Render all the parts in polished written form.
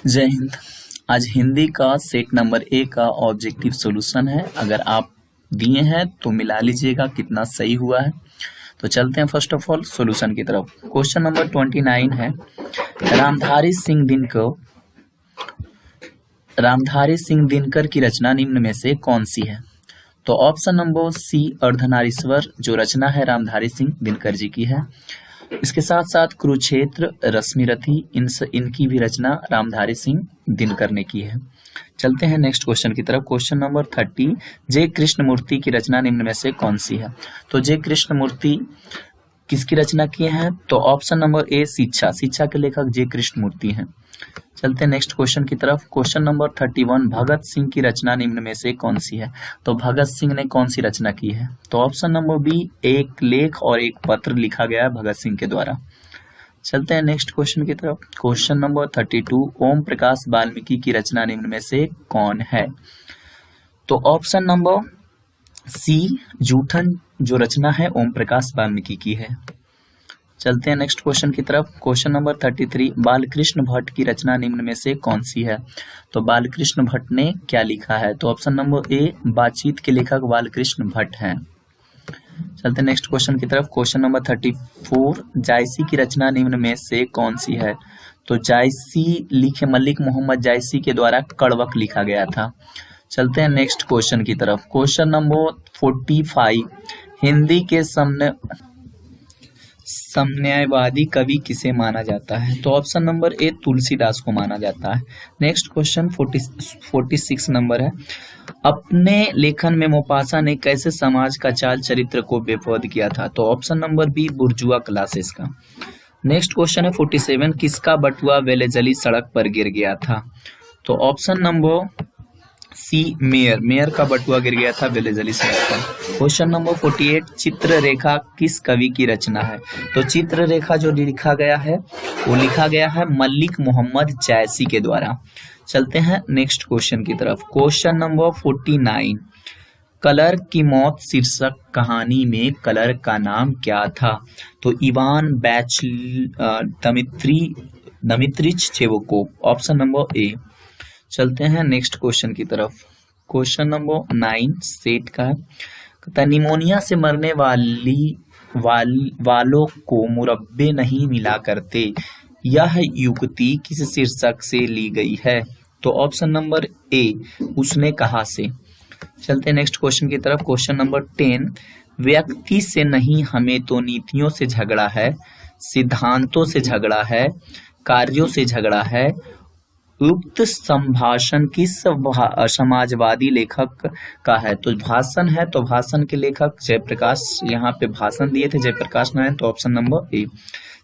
जय हिंद। आज हिंदी का सेट नंबर ए का ऑब्जेक्टिव सॉल्यूशन है। अगर आप दिए हैं तो मिला लीजिएगा कितना सही हुआ है। तो चलते हैं फर्स्ट ऑफ ऑल सॉल्यूशन की तरफ। क्वेश्चन नंबर 29 है, रामधारी सिंह दिनकर की रचना निम्न में से कौन सी है? तो ऑप्शन नंबर सी अर्धनारीश्वर जो रचना है रामधारी सिंह दिनकर जी की है। इसके साथ साथ कुरुक्षेत्र, रश्मिरथी, इनकी भी रचना रामधारी सिंह दिनकर ने की है। चलते हैं नेक्स्ट क्वेश्चन की तरफ। क्वेश्चन नंबर 30, जय कृष्णमूर्ति की रचना निम्न में से कौन सी है? तो जय कृष्णमूर्ति किसकी रचना किए हैं? तो ऑप्शन नंबर ए शिक्षा के लेखक जय कृष्णमूर्ति हैं। चलते हैं नेक्स्ट क्वेश्चन की तरफ। क्वेश्चन नंबर 31, भगत सिंह की रचना निम्न में से कौन सी है? तो भगत सिंह ने कौन सी रचना की है? तो ऑप्शन नंबर बी, एक लेख और एक पत्र लिखा गया है भगत सिंह के द्वारा। चलते हैं नेक्स्ट क्वेश्चन की तरफ। क्वेश्चन नंबर 32, ओम प्रकाश वाल्मीकि की रचना निम्न में से कौन है? तो ऑप्शन नंबर सी, जूठन जो रचना है ओम प्रकाश वाल्मीकि की है। चलते हैं नेक्स्ट क्वेश्चन की तरफ। क्वेश्चन नंबर 33, बालकृष्ण भट्ट की रचना निम्न में से कौन सी है? तो बालकृष्ण भट्ट ने क्या लिखा है? तो ऑप्शन नंबर ए, बातचीत के लेखक बालकृष्ण भट्ट हैं। चलते हैं नेक्स्ट क्वेश्चन की तरफ। क्वेश्चन नंबर 34, जायसी की रचना निम्न में से कौन सी है? तो जायसी लिखे मलिक मोहम्मद जायसी के द्वारा कड़वक लिखा गया था। चलते हैं नेक्स्ट क्वेश्चन की तरफ। क्वेश्चन नंबर 45, हिंदी के समन्वयवादी कवि किसे माना जाता है? तो ऑप्शन नंबर ए, तुलसीदास को माना जाता है। नेक्स्ट क्वेश्चन 46 नंबर है, अपने लेखन में मोपासा ने कैसे समाज का चाल चरित्र को बेपर्द किया था? तो ऑप्शन नंबर बी, बुर्जुआ क्लासेस का। नेक्स्ट क्वेश्चन है 47, किसका बटुआ वेलेजली सड़क पर गिर गया था? तो ऑप्शन नंबर सी, मेयर का बटुआ गिर गया था वेलेजली सड़क पर। क्वेश्चन नंबर 48, चित्ररेखा किस कवि की रचना है? तो चित्ररेखा जो लिखा गया है वो लिखा गया है मलिक मोहम्मद जायसी के द्वारा। चलते हैं नेक्स्ट क्वेश्चन की तरफ। क्वेश्चन नंबर 49, कलर की मौत शीर्षक कहानी में कलर का नाम क्या था? तो इवान दमित्रिच चेवोकोव, ऑप्शन नंबर ए। चलते हैं नेक्स्ट क्वेश्चन की तरफ। क्वेश्चन नंबर 9 सेट का है, निमोनिया से मरने वालों को मुरब्बे नहीं मिला करते, यह युक्ति किस शीर्षक से ली गई है? तो ऑप्शन नंबर ए, उसने कहा से। चलते हैं नेक्स्ट क्वेश्चन की तरफ। क्वेश्चन नंबर 10, व्यक्ति से नहीं हमें तो नीतियों से झगड़ा है, सिद्धांतों से झगड़ा है, कार्यों से झगड़ा है। उक्त संभाषण किस समाजवादी लेखक का है? तो भाषण है, तो भाषण के लेखक जयप्रकाश यहाँ पे भाषण दिए थे जयप्रकाश नारायण, तो ऑप्शन नंबर ए।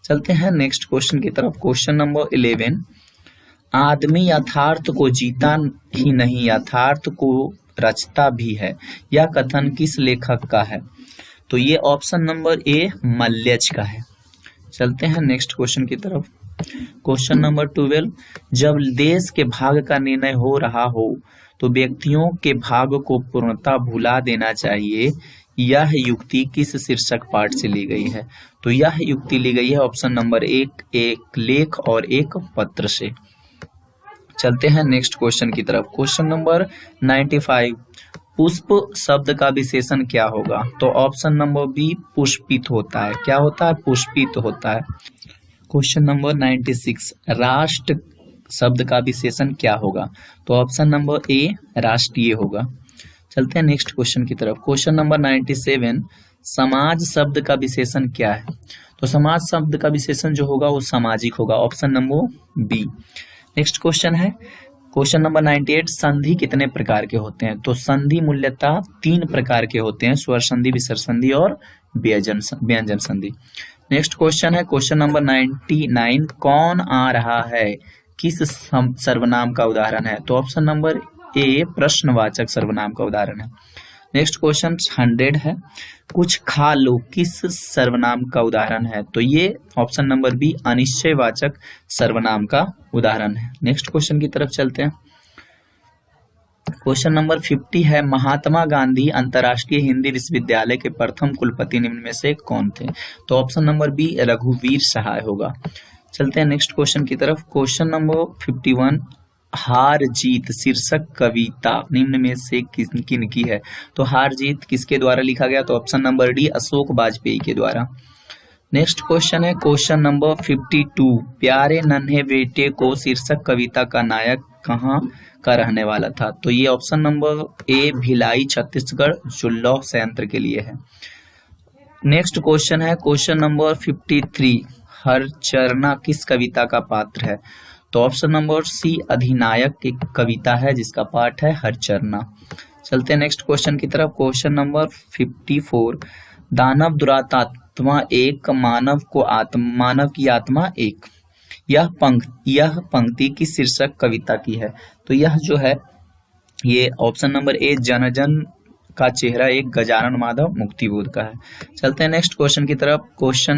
चलते हैं नेक्स्ट क्वेश्चन की तरफ। क्वेश्चन नंबर 11, आदमी यथार्थ को जीता ही नहीं यथार्थ को रचता भी है, यह कथन किस लेखक का है? तो ये ऑप्शन नंबर ए, मल्यच का है। चलते हैं नेक्स्ट क्वेश्चन की तरफ। क्वेश्चन नंबर 12, जब देश के भाग का निर्णय हो रहा हो तो व्यक्तियों के भाग को पूर्णतः भुला देना चाहिए, यह युक्ति किस शीर्षक पाठ से ली गई है? तो यह युक्ति ली गई है ऑप्शन नंबर एक लेख और एक पत्र से। चलते हैं नेक्स्ट क्वेश्चन की तरफ। क्वेश्चन नंबर 95, पुष्प शब्द का विशेषण क्या होगा? तो ऑप्शन नंबर बी, पुष्पित होता है। क्या होता है? पुष्पित होता है। क्वेश्चन नंबर 96, राष्ट्र शब्द का विशेषण क्या होगा? तो ऑप्शन नंबर ए, राष्ट्रीय होगा। चलते हैं नेक्स्ट क्वेश्चन की तरफ। क्वेश्चन नंबर 97, समाज शब्द का विशेषण क्या है? तो समाज शब्द का विशेषण जो होगा वो सामाजिक होगा, option number B. Next question है क्वेश्चन नंबर 98, संधि कितने प्रकार के होते हैं? तो संधि मूल्यतः 3 प्रकार के होते हैं, स्वर संधि, विसर्ग संधि और व्यंजन संधि। नेक्स्ट क्वेश्चन है क्वेश्चन नंबर 99, कौन आ रहा है किस सर्वनाम का उदाहरण है? तो ऑप्शन नंबर ए, प्रश्नवाचक सर्वनाम का उदाहरण है। नेक्स्ट क्वेश्चन 100 है, कुछ खा लो किस सर्वनाम का उदाहरण है? तो ये ऑप्शन नंबर बी, अनिश्चयवाचक सर्वनाम का उदाहरण है। नेक्स्ट क्वेश्चन की तरफ चलते हैं। क्वेश्चन नंबर 50 है, महात्मा गांधी अंतर्राष्ट्रीय हिंदी विश्वविद्यालय के प्रथम कुलपति निम्न में से कौन थे? तो ऑप्शन नंबर बी, रघुवीर सहाय होगा। चलते हैं नेक्स्ट क्वेश्चन की तरफ। क्वेश्चन नंबर 51, हार जीत शीर्षक कविता निम्न में से किन की है? तो हार जीत किसके द्वारा लिखा गया? तो option number D, Ashok Vajpayee के द्वारा। नेक्स्ट क्वेश्चन है क्वेश्चन नंबर 52, प्यारे नन्हे बेटे को शीर्षक कविता का नायक कहाँ का रहने वाला था? तो ये option number A, Bhilai Chhattisgarh, जो लौह संयंत्र के लिए है। नेक्स्ट क्वेश्चन है क्वेश्चन नंबर 53, हरचरना किस कविता का पात्र है? तो ऑप्शन नंबर सी, अधिनायक की कविता है जिसका पाठ है हरचरना। चलते हैं नेक्स्ट क्वेश्चन की तरफ। क्वेश्चन नंबर 54, दानव दुरात्मा एक, मानव की आत्मा एक, यह पंक्ति की शीर्षक कविता की है? तो यह जो है ये ऑप्शन नंबर ए, जन जन का चेहरा एक, गजानन माधव मुक्तिबोध का है। चलते हैं नेक्स्ट क्वेश्चन की तरफ। क्वेश्चन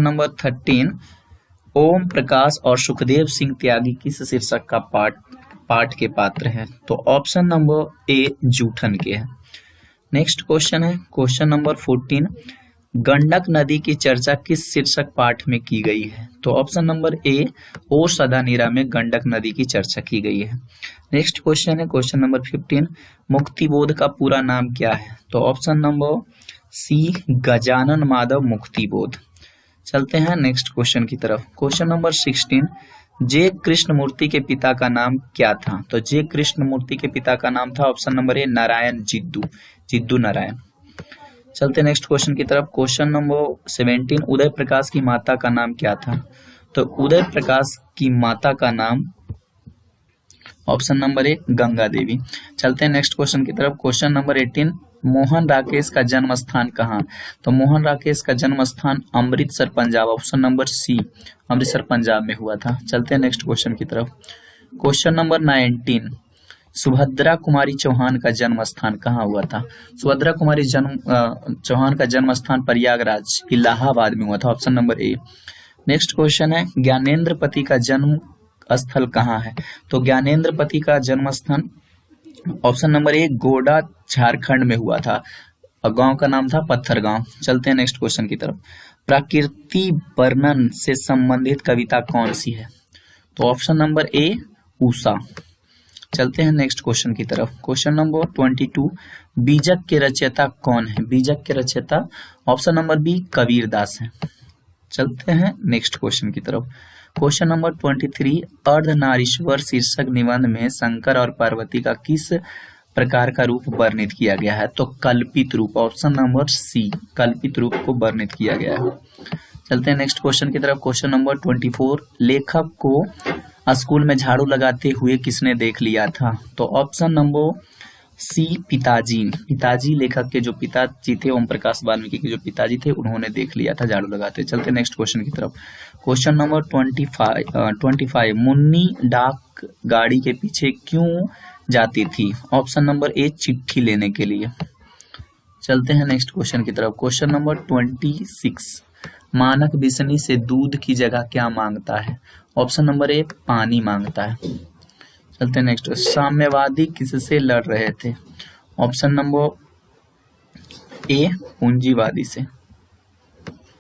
नंबर 13, ओम प्रकाश और सुखदेव सिंह त्यागी किस शीर्षक का पाठ के पात्र हैं? तो ऑप्शन नंबर ए, जूठन के है। नेक्स्ट क्वेश्चन है क्वेश्चन नंबर 14, गंडक नदी की चर्चा किस शीर्षक पाठ में की गई है? तो ऑप्शन नंबर ए, ओ सदा नीरा में गंडक नदी की चर्चा की गई है। नेक्स्ट क्वेश्चन है क्वेश्चन नंबर 15, मुक्तिबोध का पूरा नाम क्या है? तो option number C, Gajanan Madhav Muktibodh. चलते हैं नेक्स्ट क्वेश्चन की तरफ। क्वेश्चन नंबर 16, जे कृष्णमूर्ति के पिता का नाम क्या था? तो जे कृष्णमूर्ति के पिता का नाम था option number A, Narayan Jiddu Narayan. चलते नेक्स्ट क्वेश्चन की तरफ। क्वेश्चन नंबर 17, उदय प्रकाश की माता का नाम क्या था? तो उदय प्रकाश की माता का नाम option number A, Ganga Devi. चलते हैं नेक्स्ट क्वेश्चन की तरफ। क्वेश्चन नंबर 18, मोहन राकेश का जन्म स्थान कहाँ? तो मोहन राकेश का जन्म स्थान Amritsar Punjab, option number C, Amritsar Punjab में हुआ था। चलते हैं नेक्स्ट क्वेश्चन की तरफ। क्वेश्चन नंबर 19, सुभद्रा कुमारी चौहान का जन्म स्थान कहाँ हुआ था? सुभद्रा कुमारी चौहान का जन्म स्थान प्रयागराज, इलाहाबाद में हुआ था, option number A. Next question है, ज्ञानेंद्रपति का जन्म स्थल कहाँ है? तो ज्ञानेंद्रपति का जन्म स्थान ऑप्शन नंबर ए, गोडा झारखंड में हुआ था, और गांव का नाम था पत्थरगांव। चलते हैं नेक्स्ट क्वेश्चन की तरफ। प्रकृति वर्णन से संबंधित कविता कौन सी है? तो ऑप्शन नंबर ए, उषा। चलते हैं नेक्स्ट क्वेश्चन की तरफ। क्वेश्चन नंबर 22, बीजक के रचयिता कौन है? बीजक के रचयिता ऑप्शन नंबर बी, कबीरदास है। चलते हैं नेक्स्ट क्वेश्चन की तरफ। क्वेश्चन नंबर 23, अर्धनारीश्वर शीर्षक निबंध में शंकर और पार्वती का किस प्रकार का रूप वर्णित किया गया है? तो कल्पित रूप, ऑप्शन नंबर सी, कल्पित रूप को वर्णित किया गया है। चलते हैं नेक्स्ट क्वेश्चन की तरफ। क्वेश्चन नंबर 24, लेखक को स्कूल में झाड़ू लगाते हुए किसने देख लिया था? तो ऑप्शन नंबर सी, पिताजी लेखक के जो पिताजी थे, ओम प्रकाश वाल्मीकि के जो पिताजी थे, उन्होंने देख लिया था झाड़ू लगाते। चलते नेक्स्ट क्वेश्चन की तरफ। क्वेश्चन नंबर 25, मुन्नी डाक गाड़ी के पीछे क्यों जाती थी? ऑप्शन नंबर ए, चिट्ठी लेने के लिए। चलते हैं नेक्स्ट क्वेश्चन की तरफ। क्वेश्चन नंबर 26, मानक बिसनी से दूध की जगह क्या मांगता है? ऑप्शन नंबर ए, पानी मांगता है। चलते हैं नेक्स्ट। साम्यवादी किससे लड़ रहे थे? ऑप्शन नंबर ए, पूंजीवादी से।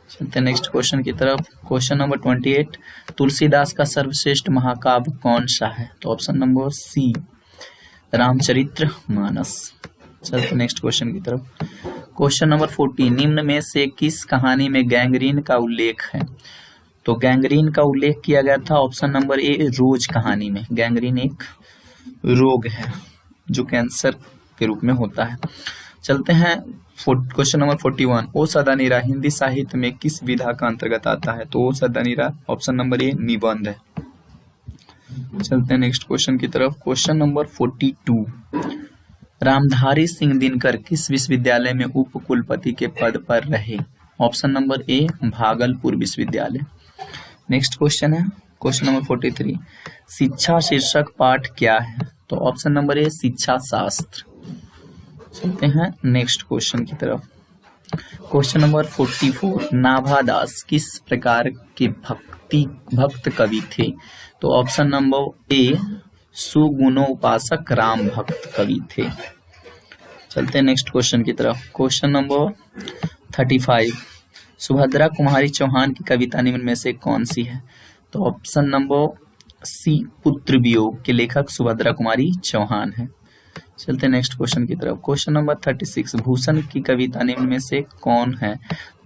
चलते हैं नेक्स्ट क्वेश्चन की तरफ। क्वेश्चन नंबर 28, तुलसीदास का सर्वश्रेष्ठ महाकाव्य कौन सा है? तो ऑप्शन नंबर सी, रामचरित्र मानस। चलते नेक्स्ट क्वेश्चन की तरफ। क्वेश्चन नंबर 40, निम्न में से किस कहानी में गैंग्रीन का उल्लेख है? तो गैंग्रीन का उल्लेख किया गया था ऑप्शन नंबर ए, रोज कहानी में। गैंग्रीन एक रोग है जो कैंसर के रूप में होता है। चलते हैं क्वेश्चन नंबर 41, ओ सदानीरा हिंदी साहित्य में किस विधा का अंतर्गत आता है? तो ओ सदानीरा ऑप्शन नंबर ए, निबंध है। चलते हैं नेक्स्ट क्वेश्चन की तरफ। क्वेश्चन नंबर 42, रामधारी सिंह दिनकर किस विश्वविद्यालय में उप कुलपति के पद पर रहे? ऑप्शन नंबर ए, भागलपुर विश्वविद्यालय। नेक्स्ट क्वेश्चन है क्वेश्चन नंबर 43, शिक्षा शीर्षक पाठ क्या है? तो ऑप्शन नंबर ए, शिक्षा शास्त्र। चलते हैं नेक्स्ट क्वेश्चन की तरफ। क्वेश्चन नंबर 44, नाभादास किस प्रकार के भक्त कवि थे? तो ऑप्शन नंबर ए, सुगुणोपासक राम भक्त कवि थे। चलते हैं नेक्स्ट क्वेश्चन की तरफ। क्वेश्चन नंबर 35, सुभद्रा कुमारी चौहान की कविता निम्न में से कौन सी है? तो ऑप्शन नंबर सी पुत्र वियोग के लेखक सुभद्रा कुमारी चौहान है। चलते नेक्स्ट क्वेश्चन की तरफ। क्वेश्चन नंबर 36, भूषण की कविता निम्न में से कौन है?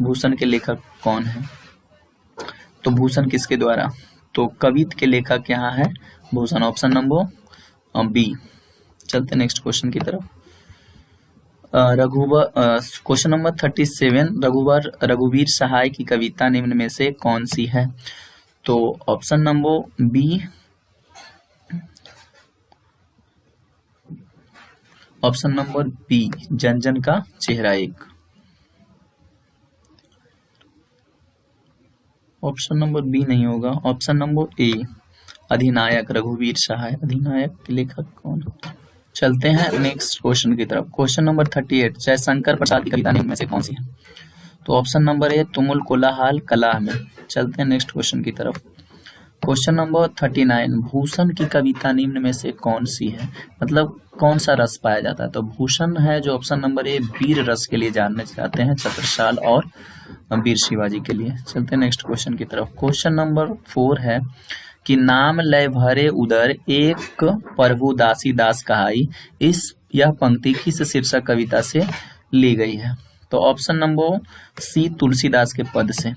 भूषण के लेखक कौन है? तो भूषण किसके द्वारा? तो कवित के लेखक यहाँ है भूषण, ऑप्शन नंबर बी। चलते नेक्स्ट क्वेश्चन की तरफ। क्वेश्चन नंबर 37, रघुवीर सहाय की कविता निम्न में से कौन सी है? तो option number B, option number B, जन जन का चेहरा एक। ऑप्शन नंबर बी नहीं होगा, ऑप्शन नंबर ए, अधिनायक, रघुवीर सहाय। अधिनायक के लेखक कौन? चलते हैं नेक्स्ट क्वेश्चन की तरफ। क्वेश्चन नंबर 38, जयशंकर प्रसाद की कविता निम्न में से कौन सी है? तो ऑप्शन नंबर ए, तुमुल कोलाहल कला में। चलते हैं नेक्स्ट क्वेश्चन की तरफ। क्वेश्चन नंबर 39, भूषण की कविता निम्न में से कौन सी है? मतलब कौन सा रस पाया जाता है? तो भूषण है जो ऑप्शन नंबर ए, वीर रस के लिए जानने चाहते हैं, छत्रसाल और वीर शिवाजी के लिए। चलते हैं नेक्स्ट क्वेश्चन की तरफ। क्वेश्चन नंबर 4 है कि नाम लय भरे उदर एक प्रभु दासी दास कहाई, यह पंक्ति किस शीर्षक कविता से ली गई है? तो ऑप्शन नंबर सी, तुलसीदास के पद से।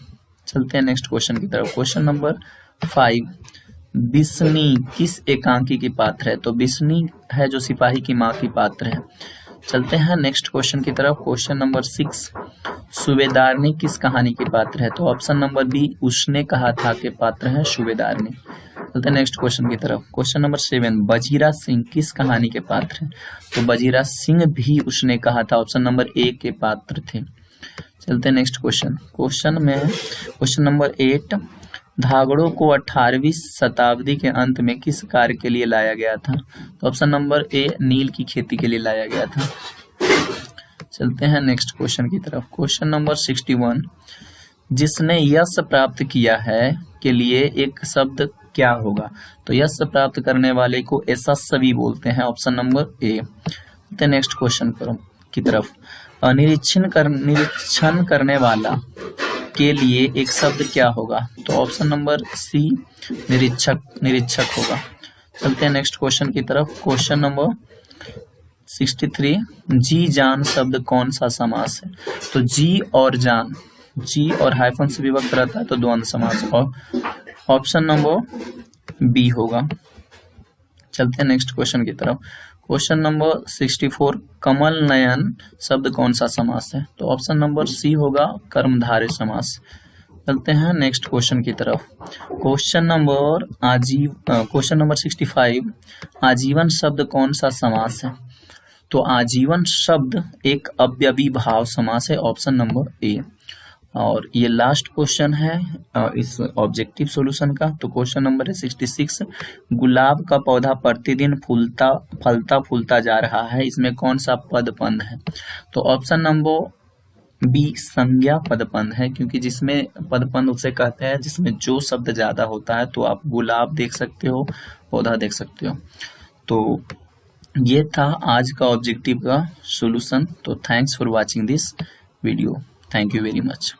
चलते हैं नेक्स्ट क्वेश्चन की तरफ। क्वेश्चन नंबर 5, बिस्नी किस एकांकी की पात्र है? तो बिस्नी है जो सिपाही की माँ की पात्र है। चलते हैं नेक्स्ट क्वेश्चन की तरफ। क्वेश्चन नंबर 6, सूबेदारनी किस कहानी की पात्र है? तो ऑप्शन नंबर बी, उसने कहा था के पात्र है सूबेदारनी। चलते हैं नेक्स्ट क्वेश्चन की तरफ। क्वेश्चन नंबर 7, बजीरा सिंह किस कहानी के पात्र है? तो बजीरा सिंह भी उसने कहा था, ऑप्शन नंबर ए के पात्र थे। चलते हैं नेक्स्ट क्वेश्चन। क्वेश्चन नंबर 8, धागड़ों को 18वीं शताब्दी के अंत में किस कार्य के लिए लाया गया था? तो ऑप्शन नंबर ए, नील की खेती के लिए लाया गया था। चलते हैं नेक्स्ट क्वेश्चन की तरफ। क्वेश्चन नंबर 61, जिसने यश प्राप्त किया है के लिए एक शब्द क्या होगा? तो यश प्राप्त करने वाले को यशस्वी बोलते हैं, option number A. Next question की तरफ। निरीक्षण करने वाला के लिए एक शब्द क्या होगा? तो ऑप्शन नंबर सी, निरीक्षक होगा। चलते हैं नेक्स्ट क्वेश्चन की तरफ। क्वेश्चन नंबर 63, जी जान शब्द कौन सा समास है? तो जी और जान, जी और हाइफन से विभक्त रहता है तो द्वंद्व समास, और ऑप्शन नंबर बी होगा। चलते हैं नेक्स्ट क्वेश्चन की तरफ। क्वेश्चन नंबर 64, कमल नयन शब्द कौन सा समास है? तो ऑप्शन नंबर सी होगा, कर्मधारय समास। चलते हैं नेक्स्ट क्वेश्चन की तरफ। क्वेश्चन नंबर 65, आजीवन शब्द कौन सा समास है? तो आजीवन शब्द एक अव्ययीभाव समास है, ऑप्शन नंबर ए। और ये लास्ट क्वेश्चन है इस ऑब्जेक्टिव सॉल्यूशन का। तो क्वेश्चन नंबर है 66, गुलाब का पौधा प्रतिदिन फलता फूलता जा रहा है, इसमें कौन सा पदबंध है? तो ऑप्शन नंबर बी, संज्ञा पदबंध है, क्योंकि जिसमें पदबंध उसे कहते हैं जिसमें जो शब्द ज्यादा होता है। तो आप गुलाब देख सकते हो, पौधा देख सकते हो। तो ये था आज का ऑब्जेक्टिव का सॉल्यूशन। तो thanks for watching this video. Thank you very much.